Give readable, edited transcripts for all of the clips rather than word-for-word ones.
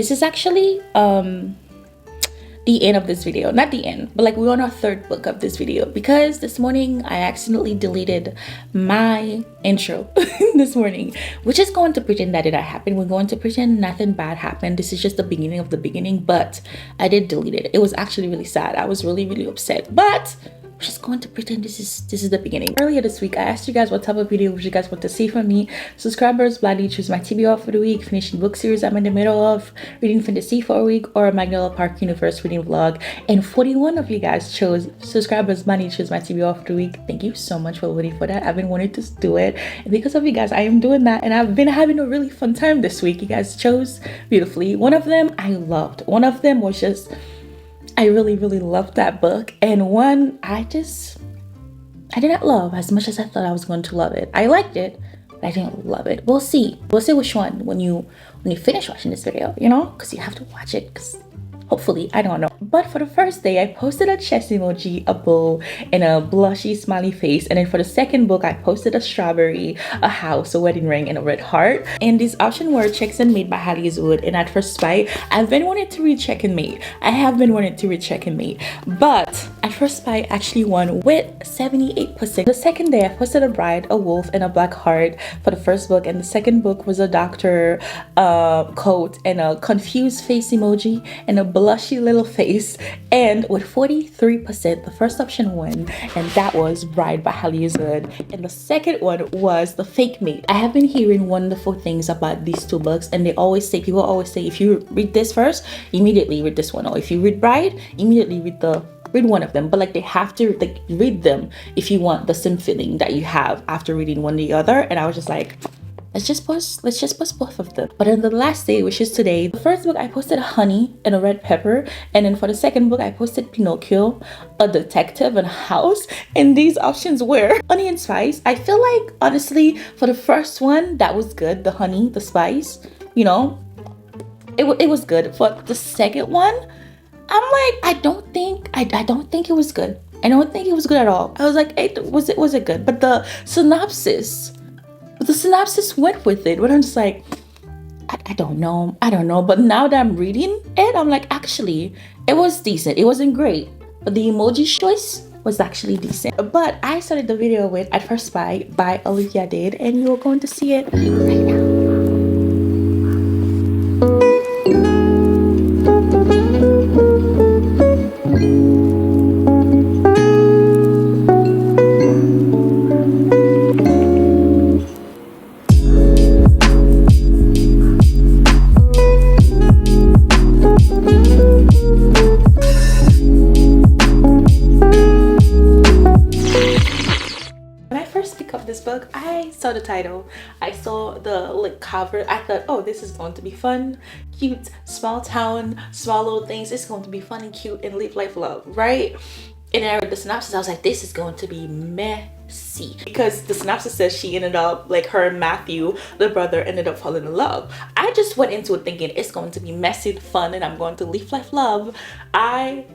this is actually the end of this video. Not the end, but like we're on our third book of this video, because this morning I accidentally deleted my intro this morning. We're just going to pretend that did not happen. We're going to pretend nothing bad happened. This is just the beginning of the beginning, but I did delete it. It was actually really sad. I was really upset, but we're just going to pretend this is the beginning. Earlier this week, I asked you guys what type of video would you guys want to see from me. Subscribers blindly choose my TBR for the week, finishing book series I'm in the middle of, reading fantasy for a week, or a Magnolia Park Universe reading vlog. And 41 of you guys chose subscribers blindly choose my TBR for the week. Thank you so much for voting for that. I've been wanting to do it, and because of you guys, I am doing that, and I've been having a really fun time this week. You guys chose beautifully. One of them I loved. One of them was just, I really loved that book, and one I did not love as much as I thought I was going to love it. I liked it, but I didn't love it. We'll see which one when you finish watching this video, you know, because you have to watch it, because hopefully, I don't know. But for the first day, I posted a chess emoji, a bow, and a blushy smiley face. And then for the second book, I posted a strawberry, a house, a wedding ring, and a red heart. And these options were Checks and Mate by Ali Hazelwood. And at first sight, I've been wanting to read Check and Mate. I have been wanting to read Check and Mate. But at first sight, actually won with 78%. The second day, I posted a bride, a wolf, and a black heart for the first book. And the second book was a doctor coat and a confused face emoji and a blushy little face. And with 43%, the first option won, and that was Bride by Ali Hazelwood. And the second one was The Fake Mate. I have been hearing wonderful things about these two books, and people always say, if you read this first, immediately read this one, or if you read Bride, immediately read one of them. But like, they have to like read them if you want the same feeling that you have after reading one or the other. And I was just like, let's just post both of them. But on the last day, which is today, the first book I posted honey and a red pepper, and then for the second book I posted Pinocchio, a detective, and a house. And these options were honey and spice. I feel like honestly for the first one that was good, the honey, the spice, you know, it was good. For the second one, I'm like, I don't think it was good. I don't think it was good at all. I was like, hey, was it good? But the synopsis went with it, but I'm just like, I don't know. But now that I'm reading it, I'm like, actually, it was decent. It wasn't great, but the emoji choice was actually decent. But I started the video with At First Sight by Olivia Dade, and you're going to see it right now. Book, I saw the title, I saw the like cover, I thought, oh, this is going to be fun, cute, small town, small little things, it's going to be fun and cute and live life love, right? And I read the synopsis, I was like, this is going to be messy, because the synopsis says she ended up, like, her and Matthew, the brother, ended up falling in love. I just went into it thinking it's going to be messy, fun, and I'm going to live life love. I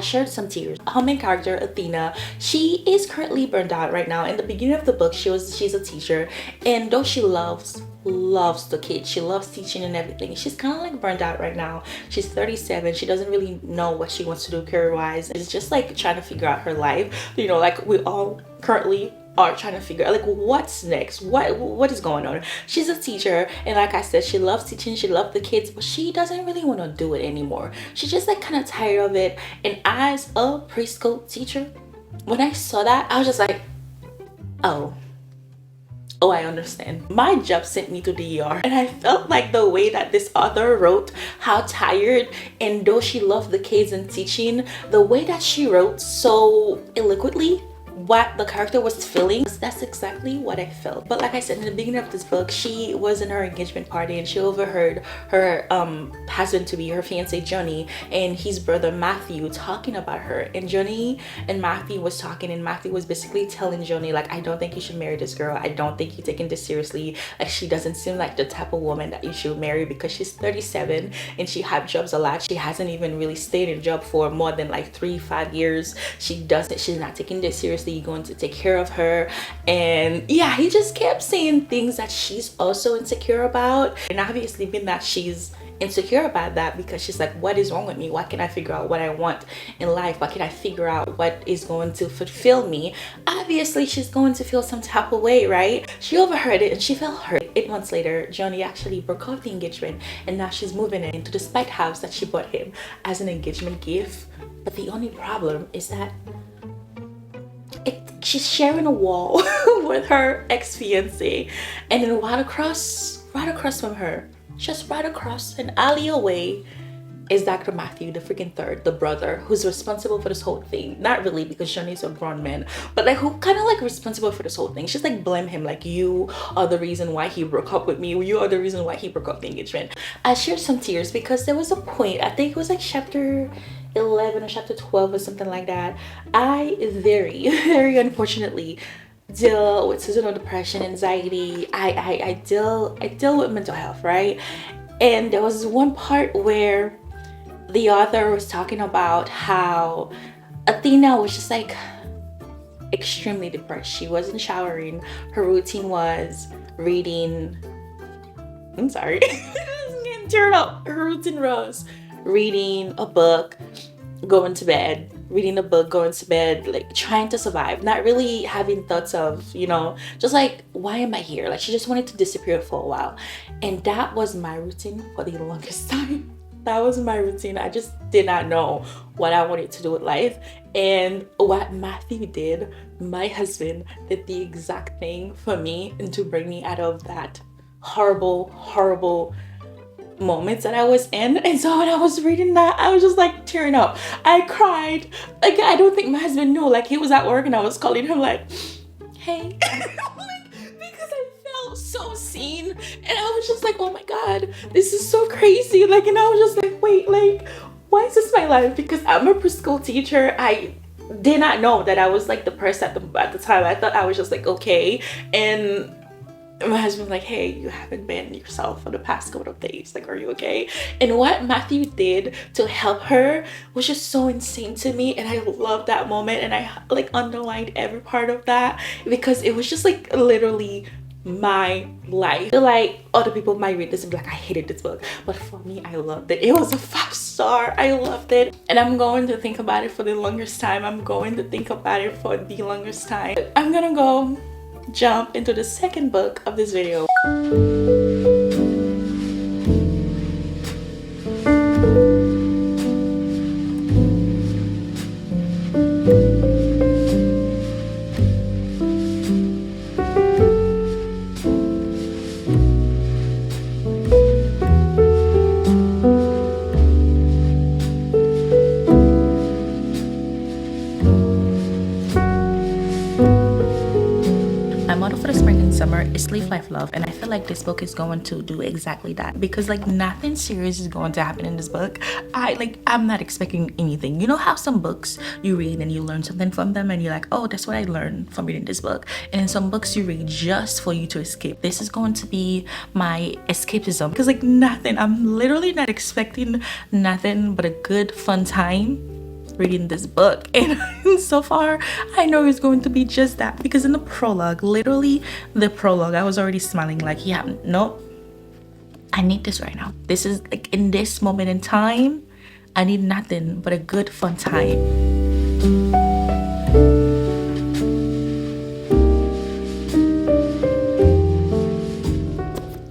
shared some tears. Her main character, Athena, she is currently burned out right now. In the beginning of the book, she's a teacher, and though she loves the kids, she loves teaching and everything, she's kind of like burned out right now. She's 37. She doesn't really know what she wants to do career-wise. It's just like trying to figure out her life, you know, like we all currently are trying to figure out, like, what's next, what is going on. She's a teacher, and like I said, she loves teaching, she loves the kids, but she doesn't really want to do it anymore. She's just like kind of tired of it. And as a preschool teacher, when I saw that, I was just like, oh, I understand. My job sent me to the ER, and I felt like the way that this author wrote how tired, and though she loved the kids and teaching, the way that she wrote so eloquently what the character was feeling, that's exactly what I felt. But like I said, in the beginning of this book, she was in her engagement party, and she overheard her husband to be, her fiance Johnny, and his brother Matthew talking about her. And Johnny and Matthew was talking, and Matthew was basically telling Johnny, like, I don't think you should marry this girl, I don't think you're taking this seriously, like, she doesn't seem like the type of woman that you should marry, because she's 37 and she had jobs a lot. She hasn't even really stayed in a job for more than like 3-5 years. She's not taking this seriously. obviously you're going to take care of her. And yeah, he just kept saying things that she's also insecure about, and obviously being that she's insecure about that because she's like, what is wrong with me? Why can't I figure out what I want in life? Why can't I figure out what is going to fulfill me? Obviously she's going to feel some type of way, right? She overheard it and she felt hurt. 8 months later, Johnny actually broke off the engagement, and now she's moving into the spite house that she bought him as an engagement gift. But the only problem is that she's sharing a wall with her ex-fiance, and then right across from her, just right across an alley away, is Dr. Matthew, the freaking third, the brother, who's responsible for this whole thing. Not really, because Johnny's a grown man, but like who kind of like responsible for this whole thing. She's like blame him, like, you are the reason why he broke up with me, you are the reason why he broke up the engagement. I shared some tears because there was a point, I think it was like chapter 11 or chapter 12 or something like that. I very unfortunately deal with seasonal depression, anxiety. I deal with mental health, right? And there was one part where the author was talking about how Athena was just like extremely depressed. She wasn't showering. Her routine was reading. I'm sorry. I'm getting teared up. Her routine was reading a book, going to bed, reading a book, going to bed, like trying to survive, not really having thoughts of, you know, just like, why am I here? Like she just wanted to disappear for a while. And that was my routine for the longest time. That was my routine. I just did not know what I wanted to do with life. And what Matthew did, my husband, did the exact thing for me and to bring me out of that horrible moments that I was in. And so when I was reading that, I was just like tearing up. I cried. Like, I don't think my husband knew. Like, he was at work and I was calling him like, hey. Because I felt so seen. And I was just like, oh my God, this is so crazy. Like, and I was just like, wait, like, why is this my life? Because I'm a preschool teacher. I did not know that I was like depressed at the time. I thought I was just like, okay. And my husband was like, hey, you haven't been yourself for the past couple of days. Like, are you okay? And what Matthew did to help her was just so insane to me. And I love that moment. And I like underlined every part of that because it was just like literally my life. I feel like other people might read this and be like, I hated this book. But for me, I loved it. It was a 5-star. I loved it. And I'm going to think about it for the longest time. I'm going to think about it for the longest time. I'm gonna go jump into the second book of this video. Summer is Live Life Love, and I feel like this book is going to do exactly that because like nothing serious is going to happen in this book. I'm not expecting anything. You know how some books you read and you learn something from them and you're like, oh, that's what I learned from reading this book. And in some books you read just for you to escape. This is going to be my escapism because like nothing, I'm literally not expecting nothing but a good fun time reading this book. And so far I know it's going to be just that because in the prologue, literally the prologue, I was already smiling like, yeah, no, I need this right now. This is like in this moment in time, I need nothing but a good fun time.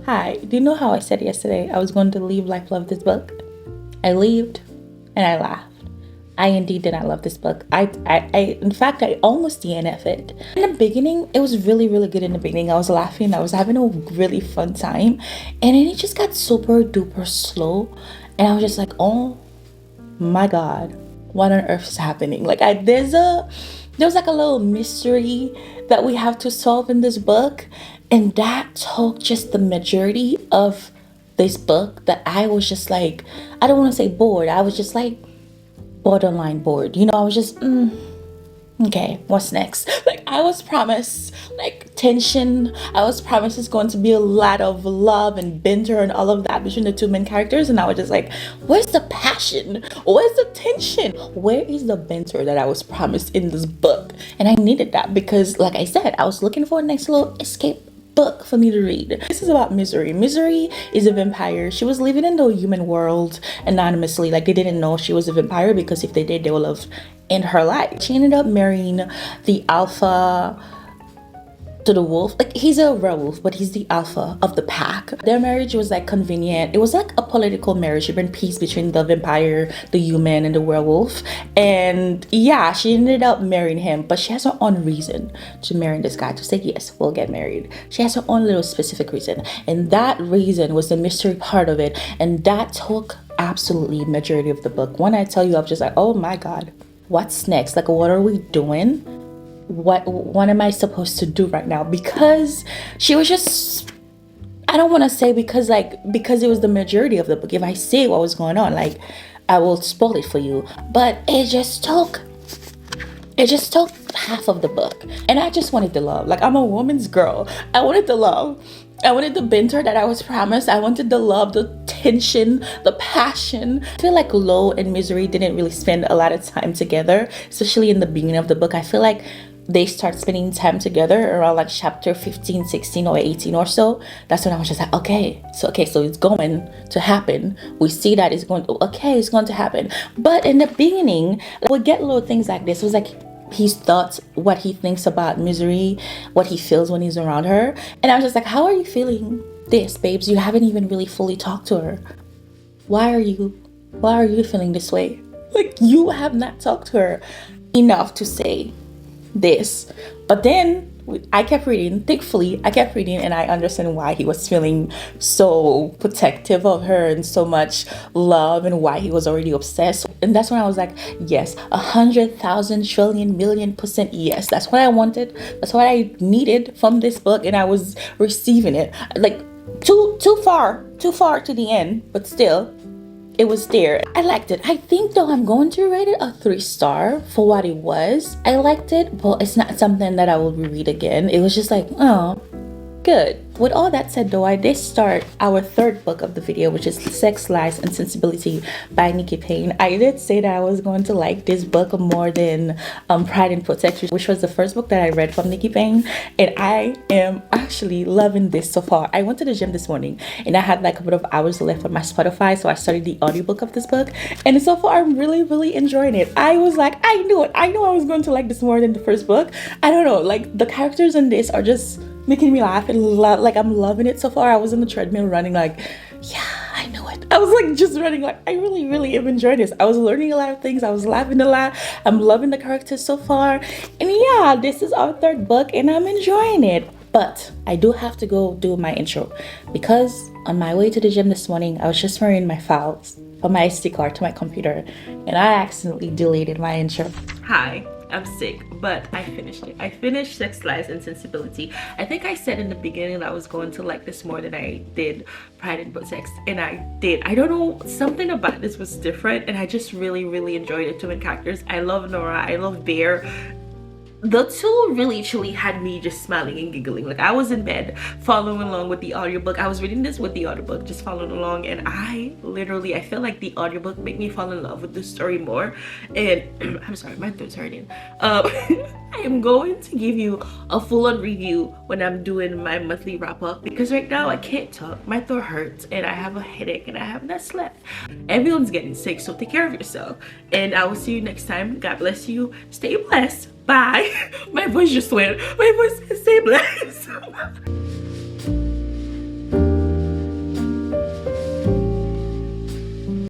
Hi, do you know how I said yesterday I was going to leave Life Love this book? I leaved and I laughed. I indeed did not love this book. In fact, I almost DNF it. In the beginning, it was really good in the beginning. I was laughing. I was having a really fun time. And then it just got super duper slow. And I was just like, oh my God, what on earth is happening? Like there's like a little mystery that we have to solve in this book. And that took just the majority of this book that I was just like, I don't want to say bored. I was just like, borderline bored. You know, I was just, okay, what's next? Like, I was promised like tension. I was promised it's going to be a lot of love and banter and all of that between the two main characters, and I was just like, where's the passion? Where's the tension? Where is the banter that I was promised in this book? And I needed that because, like I said, I was looking for a nice little escape book for me to read. This is about Misery. Misery is a vampire. She was living in the human world anonymously. Like, they didn't know she was a vampire, because if they did, they would have ended her life. She ended up marrying the alpha to the wolf. Like, he's a werewolf, but he's the alpha of the pack. Their marriage was like convenient. It was like a political marriage. She brought peace between the vampire, the human, and the werewolf. And yeah, she ended up marrying him, but she has her own reason to marry this guy, to say, yes, we'll get married. She has her own little specific reason, and that reason was the mystery part of it, and that took absolutely majority of the book. When I tell you, I was just like, oh my god, what's next? Like, what are we doing? What am I supposed to do right now? Because she was just, I don't want to say because it was the majority of the book. If I say what was going on, like, I will spoil it for you. But it just took half of the book, and I just wanted the love. Like, I'm a woman's girl. I wanted the love. I wanted the banter that I was promised. I wanted the love, the tension, the passion. I feel like Lo and Misery didn't really spend a lot of time together, especially in the beginning of the book. I feel like they start spending time together around like chapter 15, 16, or 18 or so. That's when I was just like, okay, so it's going to happen. We see that it's going to happen. But in the beginning, like, we get little things like this. It was like his thoughts, what he thinks about Misery, what he feels when he's around her. And I was just like, how are you feeling this, babes? You haven't even really fully talked to her. Why are you feeling this way? Like, you have not talked to her enough to say this. But then I kept reading. Thankfully, I kept reading, and I understand why he was feeling so protective of her and so much love, and why he was already obsessed. And that's when I was like, yes, 100,000 trillion million% yes. That's what I wanted. That's what I needed from this book, and I was receiving it. Like, too far to the end, but still, it was there. I liked it. I think, though, I'm going to rate it a 3-star for what it was. I liked it, but it's not something that I will reread again. It was just like, oh, good. With all that said, though, I did start our third book of the video, which is Sex, Lies, and Sensibility by Nikki Payne. I did say that I was going to like this book more than Pride and Protection, which was the first book that I read from Nikki Payne, and I am actually loving this so far. I went to the gym this morning, and I had like a bit of hours left on my Spotify, so I started the audiobook of this book, and so far I'm really, really enjoying it. I was like, I knew it. I knew I was going to like this more than the first book. I don't know, like, the characters in this are just making me laugh, and like, I'm loving it so far. I was on the treadmill running like, yeah, I know it. I was like just running like, I really, really am enjoying this. I was learning a lot of things. I was laughing a lot. I'm loving the characters so far. And yeah, this is our third book, and I'm enjoying it. But I do have to go do my intro, because on my way to the gym this morning, I was just transferring my files from my SD card to my computer, and I accidentally deleted my intro. Hi. I'm sick, but I finished it. I finished Sex, Lies, and Sensibility. I think I said in the beginning that I was going to like this more than I did Pride and Protect, and I did. I don't know, something about this was different, and I just really, really enjoyed the two main characters. I love Nora, I love Bear. The two really truly had me just smiling and giggling. Like, I was in bed following along with the audiobook. I was reading this with the audiobook, just following along, and I feel like the audiobook made me fall in love with the story more. And I'm sorry, my throat's hurting. I am going to give you a full-on review when I'm doing my monthly wrap-up, because right now I can't talk. My throat hurts, and I have a headache, and I have not slept. Everyone's getting sick, so take care of yourself, and I will see you next time. God bless you. Stay blessed. Bye. My voice just went. My voice said stay blessed.